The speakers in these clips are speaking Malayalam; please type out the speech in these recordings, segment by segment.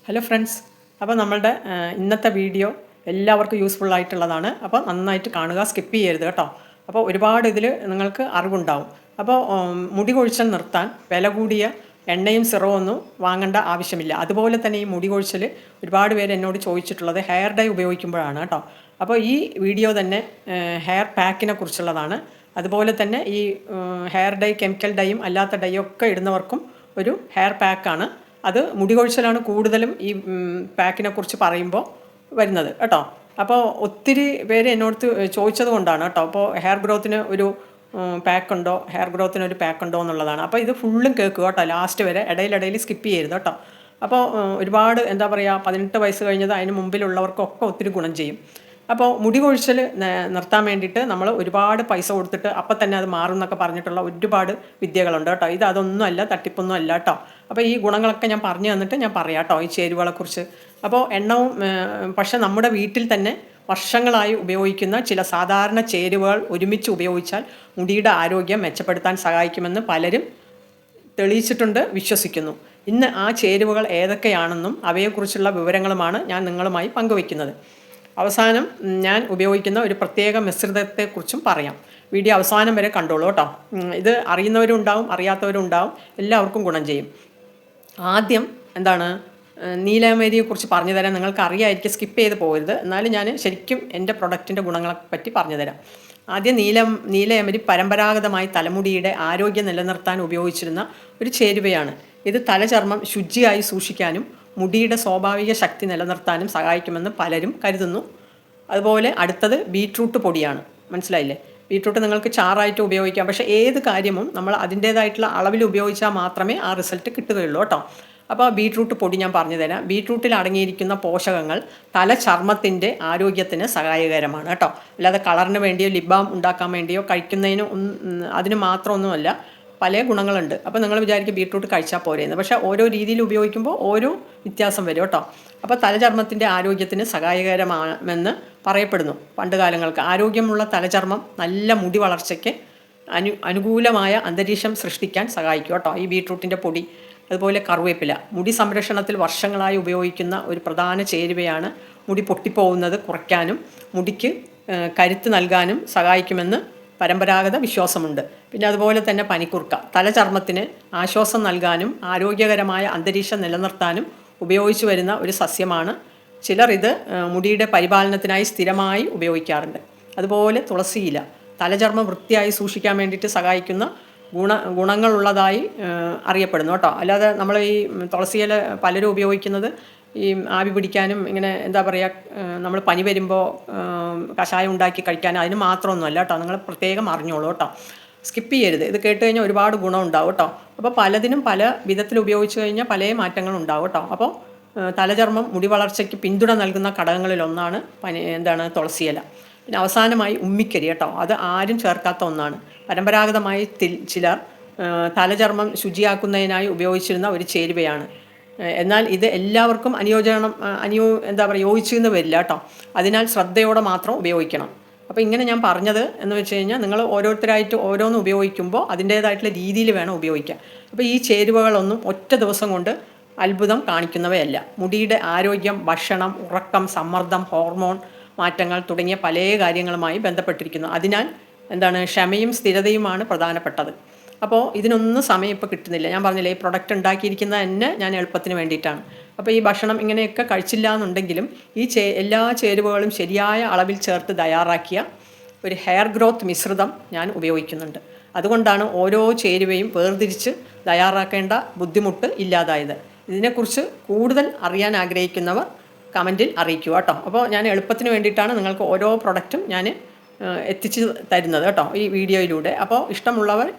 ഹലോ ഫ്രണ്ട്സ്, അപ്പോൾ നമ്മളുടെ ഇന്നത്തെ വീഡിയോ എല്ലാവർക്കും യൂസ്ഫുൾ ആയിട്ടുള്ളതാണ്. അപ്പോൾ നന്നായിട്ട് കാണുക, സ്കിപ്പ് ചെയ്യരുത് കേട്ടോ. അപ്പോൾ ഒരുപാട് ഇതിൽ നിങ്ങൾക്ക് അറിവുണ്ടാവും. അപ്പോൾ മുടി കൊഴിച്ചൽ നിർത്താൻ വില കൂടിയ എണ്ണയും സിറവും ഒന്നും വാങ്ങേണ്ട ആവശ്യമില്ല. അതുപോലെ തന്നെ ഈ മുടി കൊഴിച്ചൽ ഒരുപാട് പേര് എന്നോട് ചോദിച്ചിട്ടുള്ളത് ഹെയർ ഡൈ ഉപയോഗിക്കുമ്പോഴാണ് കേട്ടോ. അപ്പോൾ ഈ വീഡിയോ തന്നെ ഹെയർ പാക്കിനെ കുറിച്ചുള്ളതാണ്. അതുപോലെ തന്നെ ഈ ഹെയർ ഡൈ, കെമിക്കൽ ഡൈയും അല്ലാത്ത ഡൈയും ഒക്കെ ഇടുന്നവർക്കും ഒരു ഹെയർ പാക്കാണ്. അത് മുടി കൊഴിച്ചലാണ് കൂടുതലും ഈ പാക്കിനെ കുറിച്ച് പറയുമ്പോൾ വരുന്നത് കേട്ടോ. അപ്പോൾ ഒത്തിരി പേര് എന്നോട് ചോദിച്ചത് കൊണ്ടാണ് കേട്ടോ. അപ്പോൾ ഹെയർ ഗ്രോത്തിന് ഒരു പാക്കുണ്ടോ, ഹെയർ ഗ്രോത്തിന് ഒരു പാക്കുണ്ടോ എന്നുള്ളതാണ്. അപ്പോൾ ഇത് ഫുള്ളും കേൾക്കുക കേട്ടോ, ലാസ്റ്റ് വരെ, ഇടയിലിടയിൽ സ്കിപ്പ് ചെയ്യരുത് കേട്ടോ. അപ്പോൾ ഒരുപാട് എന്താ പറയുക, 18 വയസ്സ് കഴിഞ്ഞത് അതിന് മുമ്പിലുള്ളവർക്കൊക്കെ ഒത്തിരി ഗുണം ചെയ്യും. അപ്പോൾ മുടി കൊഴിച്ചൽ നിർത്താൻ വേണ്ടിയിട്ട് നമ്മൾ ഒരുപാട് പൈസ കൊടുത്തിട്ട് അപ്പം തന്നെ അത് മാറും എന്നൊക്കെ പറഞ്ഞിട്ടുള്ള ഒരുപാട് വിദ്യകളുണ്ട് കേട്ടോ. ഇത് അതൊന്നുമല്ല, തട്ടിപ്പൊന്നും അല്ല കേട്ടോ. അപ്പോൾ ഈ ഗുണങ്ങളൊക്കെ ഞാൻ പറഞ്ഞു തന്നിട്ട് ഞാൻ പറയാം കേട്ടോ, ഈ ചേരുവകളെക്കുറിച്ച്. അപ്പോൾ എണ്ണവും പക്ഷേ നമ്മുടെ വീട്ടിൽ തന്നെ വർഷങ്ങളായി ഉപയോഗിക്കുന്ന ചില സാധാരണ ചേരുവകൾ ഒരുമിച്ച് ഉപയോഗിച്ചാൽ മുടിയുടെ ആരോഗ്യം മെച്ചപ്പെടുത്താൻ സഹായിക്കുമെന്ന് പലരും തെളിയിച്ചിട്ടുണ്ട്, വിശ്വസിക്കുന്നു. ഇന്ന് ആ ചേരുവകൾ ഏതൊക്കെയാണെന്നും അവയെക്കുറിച്ചുള്ള വിവരങ്ങളുമാണ് ഞാൻ നിങ്ങളുമായി പങ്കുവയ്ക്കുന്നത്. അവസാനം ഞാൻ ഉപയോഗിക്കുന്ന ഒരു പ്രത്യേക മിശ്രിതത്തെക്കുറിച്ചും പറയാം. വീഡിയോ അവസാനം വരെ കണ്ടോളൂ കേട്ടോ. ഇത് അറിയുന്നവരും ഉണ്ടാവും, അറിയാത്തവരും ഉണ്ടാവും, എല്ലാവർക്കും ഗുണം ചെയ്യും. ആദ്യം എന്താണ്, നീലാമരിയെക്കുറിച്ച് പറഞ്ഞു തരാൻ. നിങ്ങൾക്ക് അറിയാമായിരിക്കും, സ്കിപ്പ് ചെയ്ത് പോകരുത്. എന്നാലും ഞാൻ ശരിക്കും എൻ്റെ പ്രൊഡക്റ്റിൻ്റെ ഗുണങ്ങളെ പറ്റി പറഞ്ഞു തരാം. ആദ്യം നീലയമരി പരമ്പരാഗതമായി തലമുടിയുടെ ആരോഗ്യം നിലനിർത്താൻ ഉപയോഗിച്ചിരുന്ന ഒരു ചേരുവയാണ്. ഇത് തലചർമ്മം ശുചിയായി സൂക്ഷിക്കാനും മുടിയുടെ സ്വാഭാവിക ശക്തി നിലനിർത്താനും സഹായിക്കുമെന്ന് പലരും കരുതുന്നു. അതുപോലെ അടുത്തത് ബീട്രൂട്ട് പൊടിയാണ്. മനസ്സിലായില്ലേ? ബീട്രൂട്ട് നിങ്ങൾക്ക് ചാറായിട്ട് ഉപയോഗിക്കാം. പക്ഷേ ഏത് കാര്യവും നമ്മൾ അതിൻ്റേതായിട്ടുള്ള അളവിൽ ഉപയോഗിച്ചാൽ മാത്രമേ ആ റിസൾട്ട് കിട്ടുകയുള്ളൂ കേട്ടോ. അപ്പോൾ ബീട്രൂട്ട് പൊടി ഞാൻ പറഞ്ഞു തരാം. ബീട്രൂട്ടിൽ അടങ്ങിയിരിക്കുന്ന പോഷകങ്ങൾ തലചർമ്മത്തിൻ്റെ ആരോഗ്യത്തിന് സഹായകരമാണ് കേട്ടോ. അല്ലാതെ കളറിന് വേണ്ടിയോ ലിപ് ബാം ഉണ്ടാക്കാൻ വേണ്ടിയോ കഴിക്കുന്നതിന് അതിന് മാത്രമൊന്നുമല്ല, പല ഗുണങ്ങളുണ്ട്. അപ്പോൾ നിങ്ങൾ വിചാരിക്കും ബീട്രൂട്ട് കഴിച്ചാൽ പോരെയെന്ന്. പക്ഷേ ഓരോ രീതിയിൽ ഉപയോഗിക്കുമ്പോൾ ഓരോ വ്യത്യാസം വരും കേട്ടോ. അപ്പോൾ തലചർമ്മത്തിൻ്റെ ആരോഗ്യത്തിന് സഹായകരമാണെന്ന് പറയപ്പെടുന്നു. പണ്ട് കാലങ്ങൾക്ക് ആരോഗ്യമുള്ള തലചർമ്മം നല്ല മുടി വളർച്ചയ്ക്ക് അനുകൂലമായ അന്തരീക്ഷം സൃഷ്ടിക്കാൻ സഹായിക്കും കേട്ടോ ഈ ബീട്രൂട്ടിൻ്റെ പൊടി. അതുപോലെ കറിവേപ്പില മുടി സംരക്ഷണത്തിൽ വർഷങ്ങളായി ഉപയോഗിക്കുന്ന ഒരു പ്രധാന ചേരുവയാണ്. മുടി പൊട്ടിപ്പോകുന്നത് കുറയ്ക്കാനും മുടിക്ക് കരുത്ത് നൽകാനും സഹായിക്കുമെന്ന് പരമ്പരാഗത വിശ്വാസമുണ്ട്. പിന്നെ അതുപോലെ തന്നെ പനിക്കൂർക്ക തലചർമ്മത്തിന് ആശ്വാസം നൽകാനും ആരോഗ്യകരമായ അന്തരീക്ഷം നിലനിർത്താനും ഉപയോഗിച്ചു വരുന്ന ഒരു സസ്യമാണ്. ചിലർ ഇത് മുടിയുടെ പരിപാലനത്തിനായി സ്ഥിരമായി ഉപയോഗിക്കാറുണ്ട്. അതുപോലെ തുളസിയില തലചർമ്മം വൃത്തിയായി സൂക്ഷിക്കാൻ വേണ്ടിയിട്ട് സഹായിക്കുന്ന ഗുണങ്ങളുള്ളതായി അറിയപ്പെടുന്നു കേട്ടോ. അല്ലാതെ നമ്മൾ ഈ തുളസിയില പലരും ഉപയോഗിക്കുന്നത് ഈ ആവി പിടിക്കാനും ഇങ്ങനെ എന്താ പറയുക, നമ്മൾ പനി വരുമ്പോൾ കഷായം ഉണ്ടാക്കി കഴിക്കാനും അതിന് മാത്രമൊന്നുമല്ല കേട്ടോ. നിങ്ങൾ പ്രത്യേകം അറിഞ്ഞോളൂ കേട്ടോ, സ്കിപ്പ് ചെയ്യരുത്. ഇത് കേട്ട് കഴിഞ്ഞാൽ ഒരുപാട് ഗുണം ഉണ്ടാവും കേട്ടോ. അപ്പോൾ പലതിനും പല വിധത്തിൽ ഉപയോഗിച്ച് കഴിഞ്ഞാൽ പല മാറ്റങ്ങളും ഉണ്ടാവും കേട്ടോ. അപ്പോൾ തലചർമ്മം മുടി വളർച്ചയ്ക്ക് പിന്തുണ നൽകുന്ന ഘടകങ്ങളിലൊന്നാണ് തുളസിയില. പിന്നെ അവസാനമായി ഉമ്മിക്കരി കേട്ടോ. അത് ആരും ചേർക്കാത്ത ഒന്നാണ്. പരമ്പരാഗതമായി ചിലർ തലചർമ്മം ശുചിയാക്കുന്നതിനായി ഉപയോഗിച്ചിരുന്ന ഒരു ചേരുവയാണ്. എന്നാൽ ഇത് എല്ലാവർക്കും യോജിച്ചെന്ന് വരില്ല കേട്ടോ. അതിനാൽ ശ്രദ്ധയോടെ മാത്രം ഉപയോഗിക്കണം. അപ്പോൾ ഇങ്ങനെ ഞാൻ പറഞ്ഞത് എന്ന് വെച്ച് കഴിഞ്ഞാൽ നിങ്ങൾ ഓരോരുത്തരായിട്ട് ഓരോന്ന് ഉപയോഗിക്കുമ്പോൾ അതിൻ്റേതായിട്ടുള്ള രീതിയിൽ വേണം ഉപയോഗിക്കാൻ. അപ്പോൾ ഈ ചേരുവകളൊന്നും ഒറ്റ ദിവസം കൊണ്ട് അത്ഭുതം കാണിക്കുന്നവയല്ല. മുടിയുടെ ആരോഗ്യം, ഭക്ഷണം, ഉറക്കം, സമ്മർദ്ദം, ഹോർമോൺ മാറ്റങ്ങൾ തുടങ്ങിയ പല കാര്യങ്ങളുമായി ബന്ധപ്പെട്ടിരിക്കുന്നു. അതിനാൽ ക്ഷമയും സ്ഥിരതയുമാണ് പ്രധാനപ്പെട്ടത്. അപ്പോൾ ഇതിനൊന്നും സമയം ഇപ്പോൾ കിട്ടുന്നില്ല. ഞാൻ പറഞ്ഞില്ലേ, ഈ പ്രൊഡക്റ്റ് ഉണ്ടാക്കിയിരിക്കുന്നത് തന്നെ ഞാൻ എളുപ്പത്തിന് വേണ്ടിയിട്ടാണ്. അപ്പോൾ ഈ ഭക്ഷണം ഇങ്ങനെയൊക്കെ കഴിച്ചില്ല എന്നുണ്ടെങ്കിലും ഈ എല്ലാ ചേരുവകളും ശരിയായ അളവിൽ ചേർത്ത് തയ്യാറാക്കിയ ഒരു ഹെയർ ഗ്രോത്ത് മിശ്രിതം ഞാൻ ഉപയോഗിക്കുന്നുണ്ട്. അതുകൊണ്ടാണ് ഓരോ ചേരുവയും വേർതിരിച്ച് തയ്യാറാക്കേണ്ട ബുദ്ധിമുട്ട് ഇല്ലാതായത്. ഇതിനെക്കുറിച്ച് കൂടുതൽ അറിയാൻ ആഗ്രഹിക്കുന്നവർ കമൻറ്റിൽ അറിയിക്കുക കേട്ടോ. അപ്പോൾ ഞാൻ എളുപ്പത്തിന് വേണ്ടിയിട്ടാണ് നിങ്ങൾക്ക് ഓരോ പ്രൊഡക്റ്റും ഞാൻ എത്തിച്ച് തരുന്നത് കേട്ടോ ഈ വീഡിയോയിലൂടെ. അപ്പോൾ ഇഷ്ടമുള്ളവർ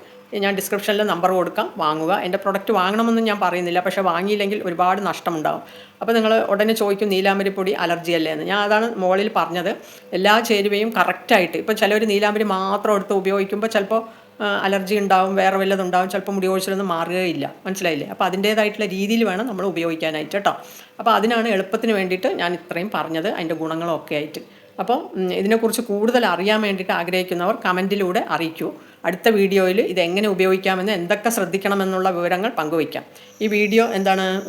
ഞാൻ ഡിസ്ക്രിപ്ഷനിൽ നമ്പർ കൊടുക്കാം, വാങ്ങുക. എൻ്റെ പ്രൊഡക്റ്റ് വാങ്ങണമെന്നും ഞാൻ പറയുന്നില്ല, പക്ഷേ വാങ്ങിയില്ലെങ്കിൽ ഒരുപാട് നഷ്ടമുണ്ടാകും. അപ്പോൾ നിങ്ങൾ ഉടനെ ചോദിക്കും നീലാമ്പരിപ്പൊടി അലർജി അല്ലേ എന്ന്. ഞാൻ അതാണ് മുകളിൽ പറഞ്ഞത്. എല്ലാ ചേരുവയും കറക്റ്റായിട്ട്, ഇപ്പോൾ ചിലർ നീലാമ്പരി മാത്രം എടുത്ത് ഉപയോഗിക്കുമ്പോൾ ചിലപ്പോൾ അലർജി ഉണ്ടാവും, വേറെ വല്ലതുണ്ടാവും, ചിലപ്പോൾ മുടി കൊഴിച്ചിലൊന്നും മാറുകയില്ല. മനസ്സിലായില്ലേ? അപ്പോൾ അതിൻ്റേതായിട്ടുള്ള രീതിയിൽ വേണം നമ്മൾ ഉപയോഗിക്കാനായിട്ട് കേട്ടോ. അപ്പോൾ അതിനാണ് എളുപ്പത്തിന് വേണ്ടിയിട്ട് ഞാൻ ഇത്രയും പറഞ്ഞത്, അതിൻ്റെ ഗുണങ്ങളൊക്കെ ആയിട്ട്. അപ്പോൾ ഇതിനെക്കുറിച്ച് കൂടുതൽ അറിയാൻ വേണ്ടിയിട്ട് ആഗ്രഹിക്കുന്നവർ കമൻറ്റിലൂടെ അറിയിക്കൂ. അടുത്ത വീഡിയോയിൽ ഇതെങ്ങനെ ഉപയോഗിക്കാമെന്ന്, എന്തൊക്കെ ശ്രദ്ധിക്കണമെന്നുള്ള വിവരങ്ങൾ പങ്കുവയ്ക്കാം. ഈ വീഡിയോ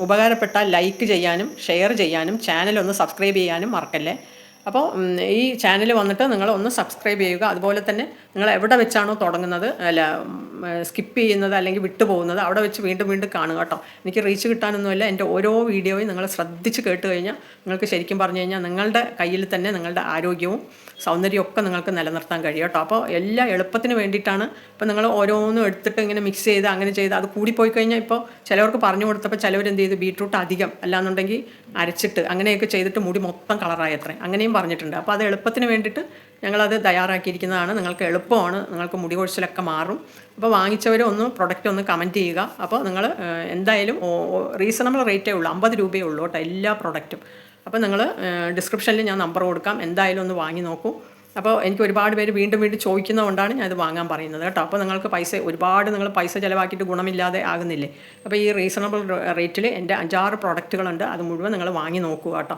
ഉപകാരപ്പെട്ടാൽ ലൈക്ക് ചെയ്യാനും ഷെയർ ചെയ്യാനും ചാനൽ സബ്സ്ക്രൈബ് ചെയ്യാനും മറക്കല്ലേ. അപ്പോൾ ഈ ചാനൽ വന്നിട്ട് നിങ്ങൾ സബ്സ്ക്രൈബ് ചെയ്യുക. അതുപോലെ തന്നെ നിങ്ങൾ എവിടെ വെച്ചാണോ തുടങ്ങുന്നത്, സ്കിപ്പ് ചെയ്യുന്നത് അല്ലെങ്കിൽ വിട്ടുപോകുന്നത്, അവിടെ വെച്ച് വീണ്ടും വീണ്ടും കാണുക കേട്ടോ. എനിക്ക് റീച്ച് കിട്ടാനൊന്നുമില്ല. എൻ്റെ ഓരോ വീഡിയോയും നിങ്ങൾ ശ്രദ്ധിച്ച് കേട്ട് കഴിഞ്ഞാൽ നിങ്ങൾക്ക് ശരിക്കും പറഞ്ഞു കഴിഞ്ഞാൽ നിങ്ങളുടെ കയ്യിൽ തന്നെ നിങ്ങളുടെ ആരോഗ്യവും സൗന്ദര്യമൊക്കെ നിങ്ങൾക്ക് നിലനിർത്താൻ കഴിയും കേട്ടോ. അപ്പോൾ എല്ലാ എളുപ്പത്തിന് വേണ്ടിയിട്ടാണ്. ഇപ്പോൾ നിങ്ങൾ ഓരോന്നും എടുത്തിട്ട് ഇങ്ങനെ മിക്സ് ചെയ്ത് അങ്ങനെ ചെയ്ത് അത് കൂടിപ്പോയി കഴിഞ്ഞാൽ, ഇപ്പോൾ ചിലവർക്ക് പറഞ്ഞു കൊടുത്തപ്പോൾ ചിലവരെന്ത് ചെയ്തു, ബീട്രൂട്ട് അധികം അല്ലാന്നുണ്ടെങ്കിൽ അരച്ചിട്ട് അങ്ങനെയൊക്കെ ചെയ്തിട്ട് മുടി മൊത്തം കളറായത്രേ, അങ്ങനെയും പറഞ്ഞിട്ടുണ്ട്. അപ്പോൾ അത് എളുപ്പത്തിന് വേണ്ടിയിട്ട് ഞങ്ങളത് തയ്യാറാക്കിയിരിക്കുന്നതാണ്. നിങ്ങൾക്ക് എളുപ്പമാണ്, നിങ്ങൾക്ക് മുടി കൊഴിച്ചിലൊക്കെ മാറും. അപ്പോൾ വാങ്ങിച്ചവർ പ്രൊഡക്റ്റ് കമൻറ്റ് ചെയ്യുക. അപ്പോൾ നിങ്ങൾ എന്തായാലും റീസണബിൾ റേറ്റേ ഉള്ളൂ, 50 രൂപയേ ഉള്ളൂ കേട്ടോ എല്ലാ പ്രൊഡക്റ്റും. അപ്പോൾ നിങ്ങൾ ഡിസ്ക്രിപ്ഷനിൽ ഞാൻ നമ്പർ കൊടുക്കാം, എന്തായാലും വാങ്ങി നോക്കൂ. അപ്പോൾ എനിക്ക് ഒരുപാട് പേര് വീണ്ടും വീണ്ടും ചോദിക്കുന്നതുകൊണ്ടാണ് ഞാൻ ഇത് വാങ്ങാൻ പറയുന്നത് കേട്ടോ. അപ്പോൾ നിങ്ങൾക്ക് നിങ്ങൾ പൈസ ചിലവാക്കിയിട്ട് ഗുണമില്ലാതെ ആകുന്നില്ലേ. അപ്പോൾ ഈ റീസണബിൾ റേറ്റിൽ എൻ്റെ 5-6 പ്രൊഡക്റ്റുകളുണ്ട്, അത് മുഴുവൻ നിങ്ങൾ വാങ്ങി നോക്കുക കേട്ടോ.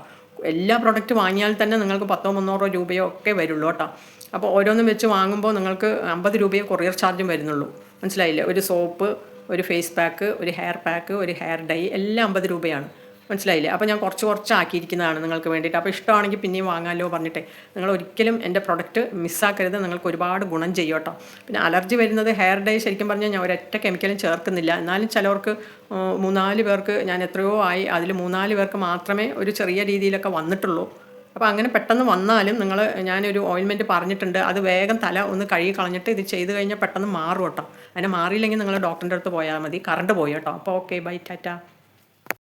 എല്ലാ പ്രൊഡക്റ്റ് വാങ്ങിയാൽ തന്നെ നിങ്ങൾക്ക് 100-300 രൂപയോ ഒക്കെ വരുള്ളൂ കേട്ടോ. അപ്പോൾ ഓരോന്നും വെച്ച് വാങ്ങുമ്പോൾ നിങ്ങൾക്ക് 50 രൂപയോ കൊറിയർ ചാർജും വരുന്നുള്ളൂ. മനസ്സിലായില്ലേ? ഒരു സോപ്പ്, ഒരു ഫേസ് പാക്ക്, ഒരു ഹെയർ പാക്ക്, ഒരു ഹെയർ ഡൈ എല്ലാം 50 രൂപയാണ്. മനസ്സിലായില്ലേ? അപ്പോൾ ഞാൻ കുറച്ച് ആക്കിയിരിക്കുന്നതാണ് നിങ്ങൾക്ക് വേണ്ടിയിട്ട്. അപ്പോൾ ഇഷ്ടമാണെങ്കിൽ പിന്നെയും വാങ്ങാമല്ലോ പറഞ്ഞിട്ടേ. നിങ്ങൾ ഒരിക്കലും എൻ്റെ പ്രൊഡക്റ്റ് മിസ്സാക്കരുത്, നിങ്ങൾക്ക് ഒരുപാട് ഗുണം ചെയ്യും കേട്ടോ. പിന്നെ അലർജി വരുന്നത് ഹെയർ ഡൈ ശരിക്കും പറഞ്ഞാൽ ഞാൻ ഒരൊറ്റ കെമിക്കലും ചേർക്കുന്നില്ല. എന്നാലും ചിലവർക്ക് 3-4 പേർക്ക്, ഞാൻ എത്രയോ ആയി, അതിൽ 3-4 പേർക്ക് മാത്രമേ ഒരു ചെറിയ രീതിയിലൊക്കെ വന്നിട്ടുള്ളൂ. അപ്പോൾ അങ്ങനെ പെട്ടെന്ന് വന്നാലും ഞാനൊരു ഓയിൻമെൻറ്റ് പറഞ്ഞിട്ടുണ്ട്, അത് വേഗം തല കഴുകി കളഞ്ഞിട്ട് ഇത് ചെയ്ത് കഴിഞ്ഞാൽ പെട്ടെന്ന് മാറും കേട്ടോ. അങ്ങനെ മാറിയില്ലെങ്കിൽ നിങ്ങൾ ഡോക്ടറിൻ്റെ അടുത്ത് പോയാൽ മതി. കറണ്ട് പോയി കേട്ടോ. അപ്പോൾ ഓക്കെ, ബൈ, ടാറ്റ.